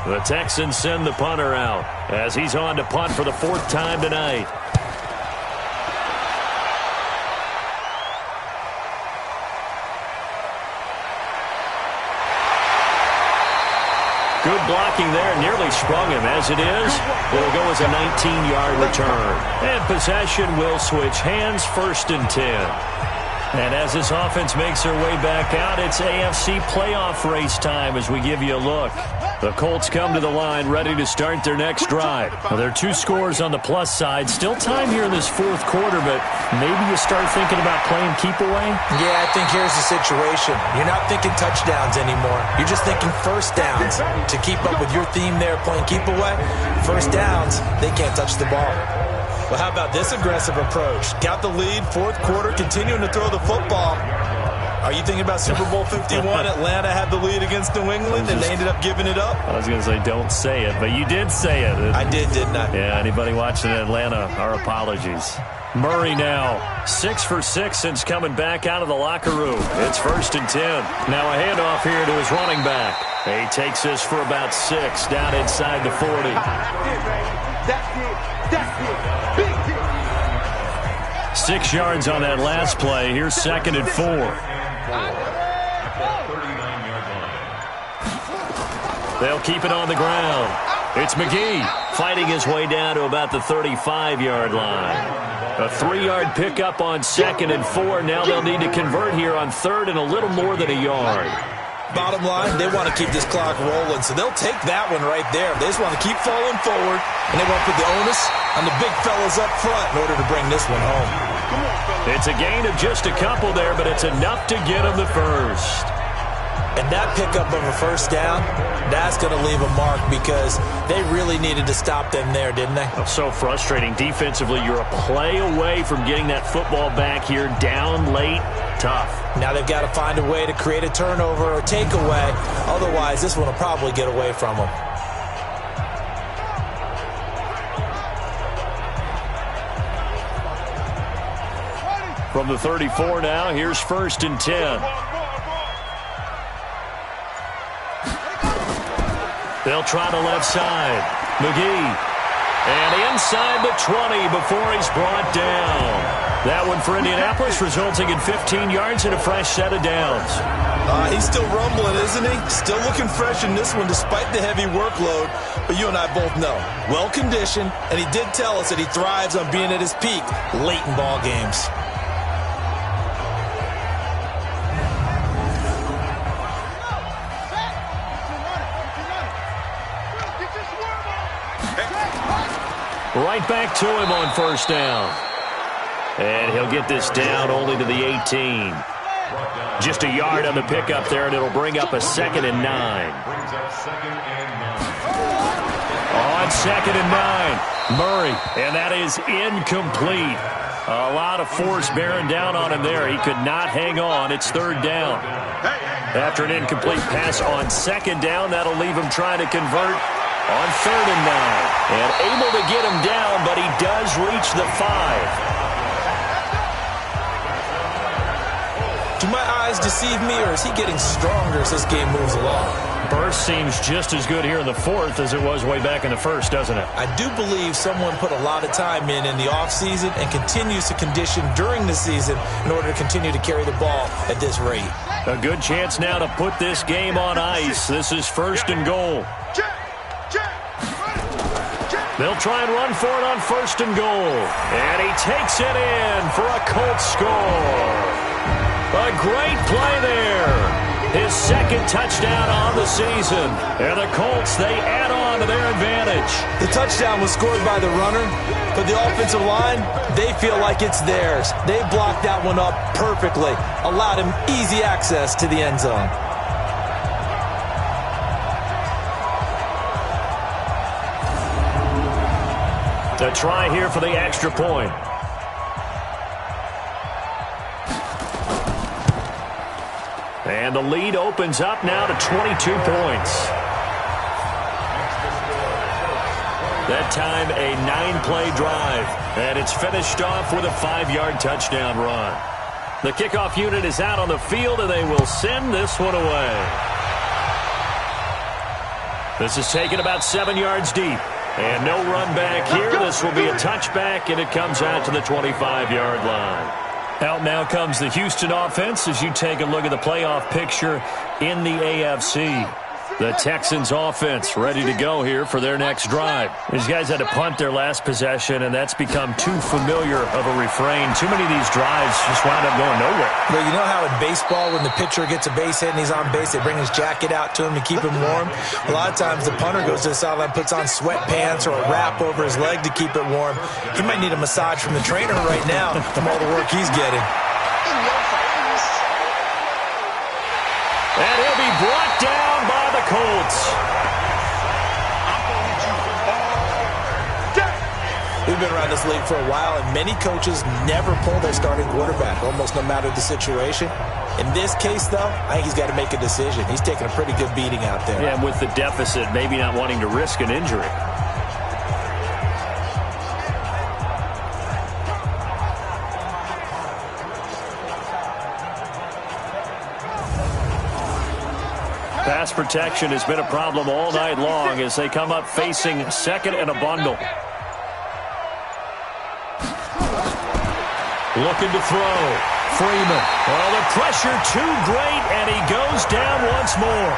B: The Texans send the punter out as he's on to punt for the 4th time tonight. Good blocking there, nearly sprung him. As it is, it'll go as a 19-yard return. And possession will switch hands, 1st and 10. And as this offense makes their way back out, it's AFC playoff race time as we give you a look. The Colts come to the line ready to start their next drive. Well, there are 2 scores on the plus side. Still time here in this 4th quarter, but maybe you start thinking about playing keep away?
C: Yeah, I think here's the situation. You're not thinking touchdowns anymore. You're just thinking 1st downs. To keep up with your theme there, playing keep away, 1st downs, they can't touch the ball.
E: Well, how about this aggressive approach? Got the lead, 4th quarter, continuing to throw the football. Are you thinking about Super Bowl 51? Atlanta had the lead against New England, and they ended up giving it up?
B: I was going to say don't say it, but you did say it.
E: I did, didn't I?
B: Yeah, anybody watching Atlanta, our apologies. Murray now, 6 for 6 since coming back out of the locker room. It's 1st and 10. Now a handoff here to his running back. He takes this for about 6 down inside the 40.
F: That's it. Big hit.
B: 6 yards on that last play. Here's 2nd and 4. They'll keep it on the ground. It's McGee fighting his way down to about the 35-yard line. A 3-yard pickup on 2nd and 4. Now they'll need to convert here on 3rd and a little more than a yard.
C: Bottom line, they want to keep this clock rolling, so they'll take that one right there. They just want to keep falling forward, and they want to put the onus on the big fellas up front in order to bring this one home.
B: It's a gain of just a couple there, but it's enough to get them the first.
C: And that pickup of a 1st down, that's going to leave a mark because they really needed to stop them there, didn't they?
B: So frustrating. Defensively, you're a play away from getting that football back here down late. Tough.
C: Now they've got to find a way to create a turnover or takeaway. Otherwise, this one will probably get away from them.
B: From the 34 now, here's 1st and 10. They'll try the left side. McGee. And inside the 20 before he's brought down. That one for Indianapolis, resulting in 15 yards and a fresh set of downs.
E: He's still rumbling, isn't he? Still looking fresh in this one despite the heavy workload. But you and I both know, well-conditioned, and he did tell us that he thrives on being at his peak late in ball games.
B: Right back to him on 1st down. And he'll get this down only to the 18. Just a yard on the pickup there, and it'll bring up a 2nd and 9. On 2nd and 9, Murray, and that is incomplete. A lot of force bearing down on him there. He could not hang on. It's third down. After an incomplete pass on second down, that'll leave him trying to convert on 3rd and 9. And able to get him down, but he does reach the 5.
C: Do my eyes deceive me, or is he getting stronger as this game moves along?
B: Burst seems just as good here in the 4th as it was way back in the 1st, doesn't it?
C: I do believe someone put a lot of time in the offseason and continues to condition during the season in order to continue to carry the ball at this rate.
B: A good chance now to put this game on ice. This is 1st and goal. They'll try and run for it on 1st and goal. And he takes it in for a Colts score. A great play there. His 2nd touchdown on the season. And the Colts, they add on to their advantage.
C: The touchdown was scored by the runner, but the offensive line, they feel like it's theirs. They blocked that one up perfectly, allowed him easy access to the end zone.
B: A try here for the extra point. And the lead opens up now to 22 points. That time a 9-play drive. And it's finished off with a 5-yard touchdown run. The kickoff unit is out on the field, and they will send this one away. This is taken about 7 yards deep. And no run back here. This will be a touchback, and it comes out to the 25-yard line. Out now comes the Houston offense as you take a look at the playoff picture in the AFC. The Texans offense ready to go here for their next drive. These guys had to punt their last possession, and that's become too familiar of a refrain. Too many of these drives just wound up going nowhere.
C: Well, you know how in baseball when the pitcher gets a base hit and he's on base, they bring his jacket out to him to keep him warm? A lot of times the punter goes to the sideline, puts on sweatpants or a wrap over his leg to keep it warm. He might need a massage from the trainer right now from all the work he's getting.
B: And he'll be brought down by the Colts.
C: We've been around this league for a while, and many coaches never pull their starting quarterback, almost no matter the situation. In this case, though, I think he's got to make a decision. He's taking a pretty good beating out there.
B: Yeah, and with the deficit, maybe not wanting to risk an injury. Pass protection has been a problem all night long as they come up facing second and a bundle. Looking to throw. Freeman. Well, the pressure too great, and he goes down once more.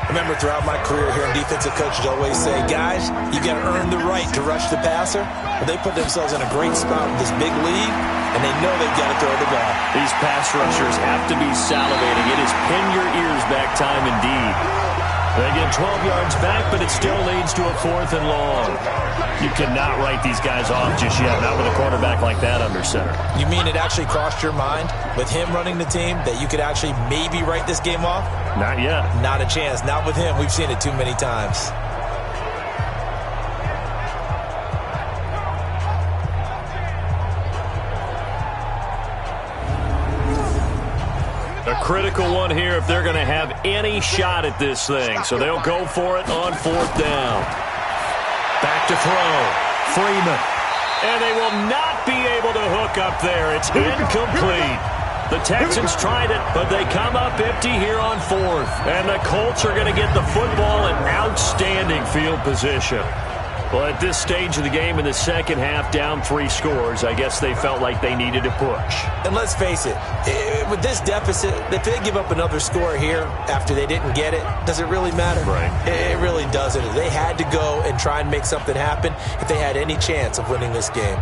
C: Remember, throughout my career here, defensive coaches always say, guys, you got to earn the right to rush the passer. Well, they put themselves in a great spot with this big lead, and they know they've got to throw the ball.
B: These pass rushers have to be salivating. It is pin your ears back time indeed. They get 12 yards back, but it still leads to a 4th and long. You cannot write these guys off just yet, not with a quarterback like that under center.
C: You mean it actually crossed your mind with him running the team that you could actually maybe write this game off?
B: Not yet.
C: Not a chance. Not with him. We've seen it too many times.
B: A critical one here if they're going to have any shot at this thing. So they'll go for it on 4th down. Back to throw. Freeman. And they will not be able to hook up there. It's incomplete. The Texans tried it, but they come up empty here on 4th. And the Colts are going to get the football in outstanding field position. Well, at this stage of the game in the second half, down 3 scores, I guess they felt like they needed to push.
C: And let's face it, with this deficit, if they give up another score here after they didn't get it, does it really matter?
B: Right.
C: It really doesn't. They had to go and try and make something happen if they had any chance of winning this game.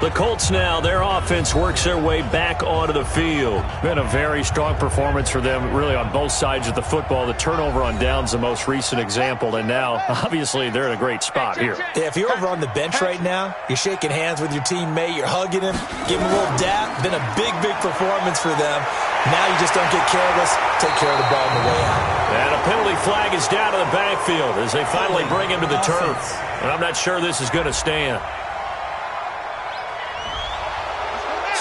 B: The Colts now, their offense works their way back onto the field. Been a very strong performance for them, really on both sides of the football. The turnover on downs the most recent example, and now, obviously, they're in a great spot here.
C: Yeah, if you're over on the bench right now, you're shaking hands with your teammate, you're hugging him, giving him a little dap. Been a big, big performance for them. Now you just don't get careless. Take care of the ball on the way out.
B: And a penalty flag is down to the backfield as they finally bring him to the turf. And I'm not sure this is going to stand.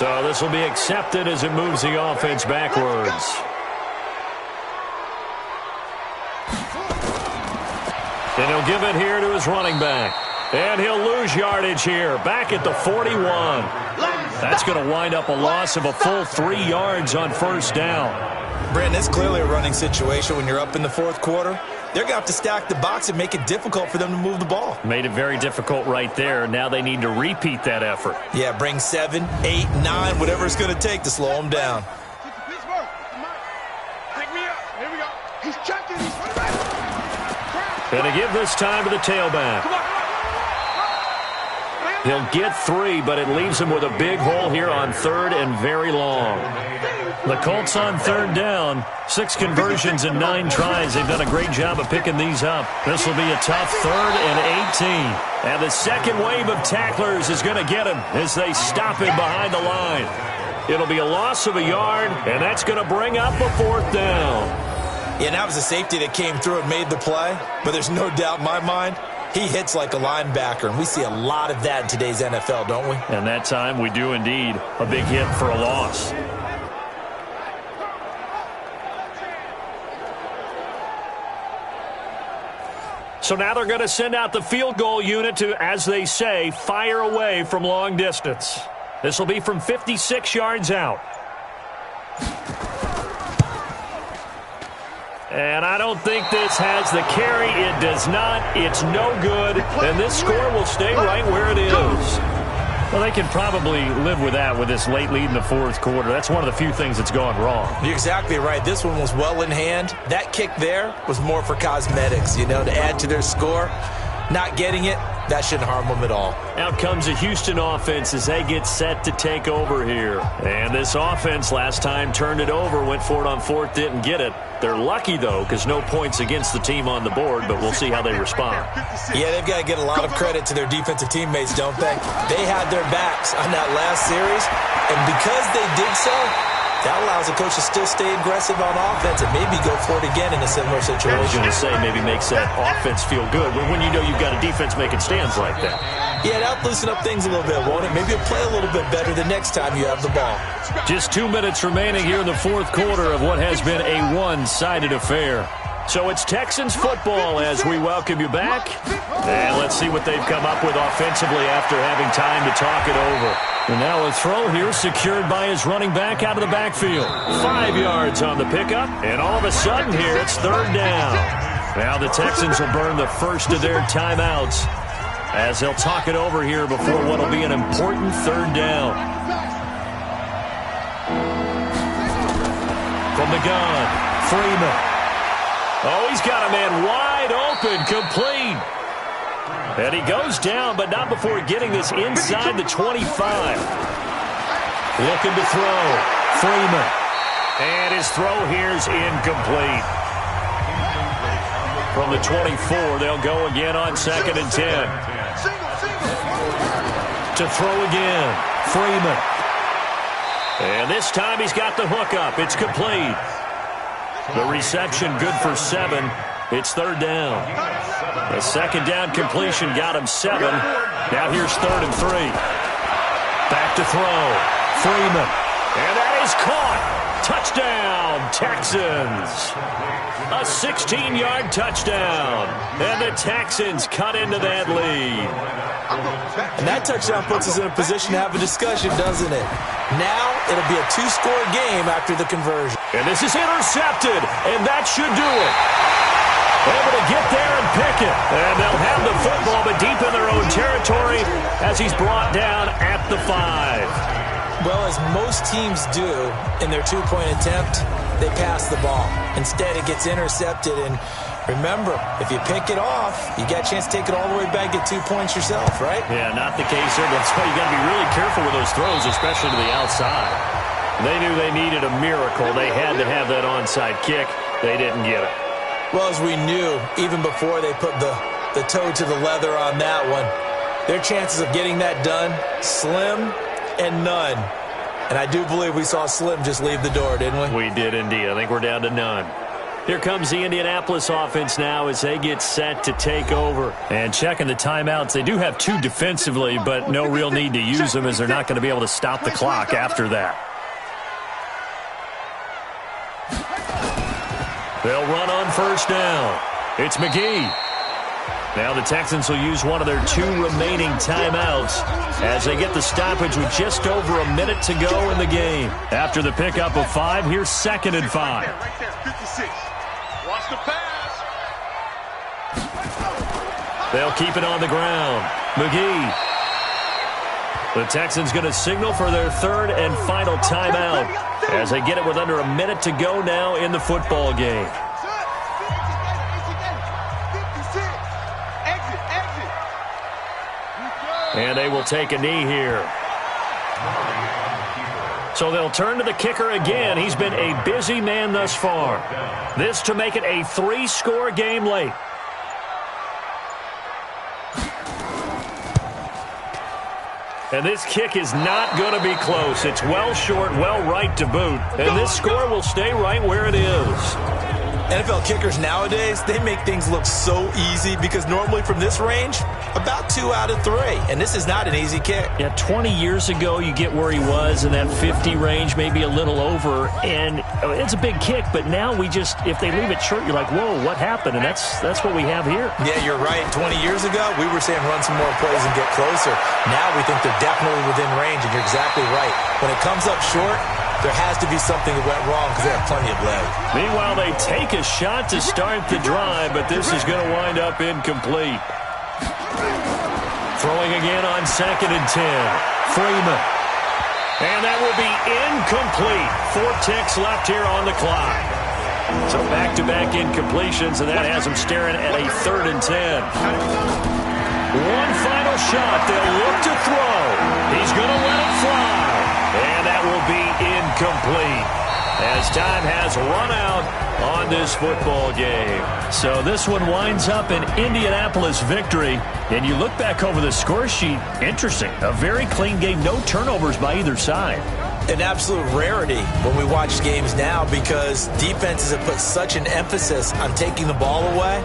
B: So this will be accepted as it moves the offense backwards. And he'll give it here to his running back. And he'll lose yardage here, back at the 41. That's going to wind up a loss of a full 3 yards on first down.
E: Brandon, it's clearly a running situation when you're up in the fourth quarter. They're going to have to stack the box and make it difficult for them to move the ball.
B: Made it very difficult right there. Now they need to repeat that effort.
E: Yeah, bring 7, 8, 9, whatever it's going to take to slow them down.
F: He's checking. He's
B: Going to give this time to the tailback. He'll get 3, but it leaves him with a big hole here on 3rd and very long. The Colts on 3rd down. 6 conversions and 9 tries. They've done a great job of picking these up. This will be a tough 3rd and 18. And the second wave of tacklers is going to get him as they stop him behind the line. It'll be a loss of a yard, and that's going to bring up a 4th down.
E: Yeah, and that was a safety that came through and made the play. But there's no doubt in my mind, he hits like a linebacker. And we see a lot of that in today's NFL, don't we?
B: And that time we do indeed. A big hit for a loss. So now they're going to send out the field goal unit to, as they say, fire away from long distance. This will be from 56 yards out. And I don't think this has the carry. It does not. It's no good. And this score will stay right where it is. Well, they can probably live with that with this late lead in the fourth quarter. That's one of the few things that's gone wrong.
E: You're exactly right. This one was well in hand. That kick there was more for cosmetics, to add to their score. Not getting it, that shouldn't harm them at all.
B: Out comes the Houston offense as they get set to take over here. And this offense last time turned it over, went for it on 4th, didn't get it. They're lucky, though, because no points against the team on the board, but we'll see how they respond.
E: Yeah, they've got to get a lot of credit to their defensive teammates, don't they? They had their backs on that last series, and because they did so, that allows the coach to still stay aggressive on offense and maybe go for it again in a similar situation.
B: I was going to say, maybe makes that offense feel good when you know you've got a defense making stands like that.
E: Yeah, that'll loosen up things a little bit, won't it? Maybe you'll play a little bit better the next time you have the ball.
B: Just 2 minutes remaining here in the fourth quarter of what has been a one-sided affair. So it's Texans football as we welcome you back. And let's see what they've come up with offensively after having time to talk it over. And now a throw here secured by his running back out of the backfield. 5 yards on the pickup, and all of a sudden here it's 3rd down. Now the Texans will burn the first of their timeouts as they'll talk it over here before what will be an important 3rd down. From the gun, Freeman. Oh, he's got a man wide open, complete. And he goes down, but not before getting this inside the 25. Looking to throw. Freeman. And his throw here's incomplete. From the 24, they'll go again on 2nd and 10. To throw again. Freeman. And this time he's got the hook up. It's complete. The reception good for 7. It's 3rd down. The 2nd down completion got him 7. Now here's 3rd and 3. Back to throw. Freeman. And that is caught. Touchdown, Texans. A 16-yard touchdown. And the Texans cut into that lead.
E: And that touchdown puts us in a position to have a discussion, doesn't it? Now it'll be a 2-score game after the conversion.
B: And this is intercepted, and that should do it. Able to get there and pick it. And they'll have the football, but deep in their own territory as he's brought down at the 5.
E: Well, as most teams do in their 2-point attempt, they pass the ball. Instead, it gets intercepted, and remember, if you pick it off, you got a chance to take it all the way back, get 2 points yourself, right?
B: Yeah, not the case here. That's why you got to be really careful with those throws, especially to the outside. They knew they needed a miracle. They had to have that onside kick. They didn't get it.
E: Well, as we knew, even before they put the toe to the leather on that one, their chances of getting that done, slim and none. And I do believe we saw Slim just leave the door, didn't we?
B: We did indeed. I think we're down to none. Here comes the Indianapolis offense now as they get set to take over.
D: And checking the timeouts, they do have 2 defensively, but no real need to use them as they're not going to be able to stop the clock after that.
B: They'll run on first down. It's McGee. Now the Texans will use one of their 2 remaining timeouts as they get the stoppage with just over a minute to go in the game. After the pickup of 5, here's 2nd and 5.
F: Right there, 56. Watch the pass.
B: They'll keep it on the ground. McGee. The Texans going to signal for their 3rd and final timeout as they get it with under a minute to go now in the football game. And they will take a knee here. So they'll turn to the kicker again. He's been a busy man thus far. This to make it a 3-score game late. And this kick is not going to be close. It's well short, well right to boot. And this score will stay right where it is.
E: NFL kickers nowadays, they make things look so easy because normally from this range, about 2 out of 3. And this is not an easy kick.
B: Yeah, 20 years ago, you get where he was in that 50 range, maybe a little over. And it's a big kick, but now we just, if they leave it short, you're like, whoa, what happened? And that's what we have here.
E: Yeah, you're right. 20 years ago, we were saying run some more plays and get closer. Now we think they're definitely within range, and you're exactly right. When it comes up short, there has to be something that went wrong because they have plenty of leg.
B: Meanwhile, they take a shot to start the drive, but this is going to wind up incomplete. Throwing again on 2nd and 10. Freeman. And that will be incomplete. 4 ticks left here on the clock. So back-to-back incompletions, and that has them staring at a 3rd and 10. One final shot. They'll look to throw. He's going to let it fly. And that will be incomplete as time has run out on this football game.
D: So this one winds up an Indianapolis victory. And you look back over the score sheet, interesting. A very clean game, no turnovers by either side.
E: An absolute rarity when we watch games now because defenses have put such an emphasis on taking the ball away.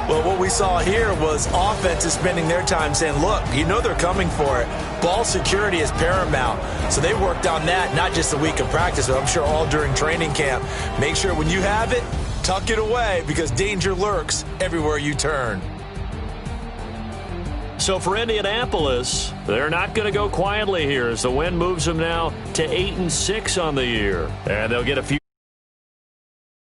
E: Well, what we saw here was offenses spending their time saying, look, you know they're coming for it. Ball security is paramount. So they worked on that, not just a week of practice, but I'm sure all during training camp. Make sure when you have it, tuck it away because danger lurks everywhere you turn.
B: So for Indianapolis, they're not going to go quietly here as the win moves them now to 8-6 on the year. And they'll get a few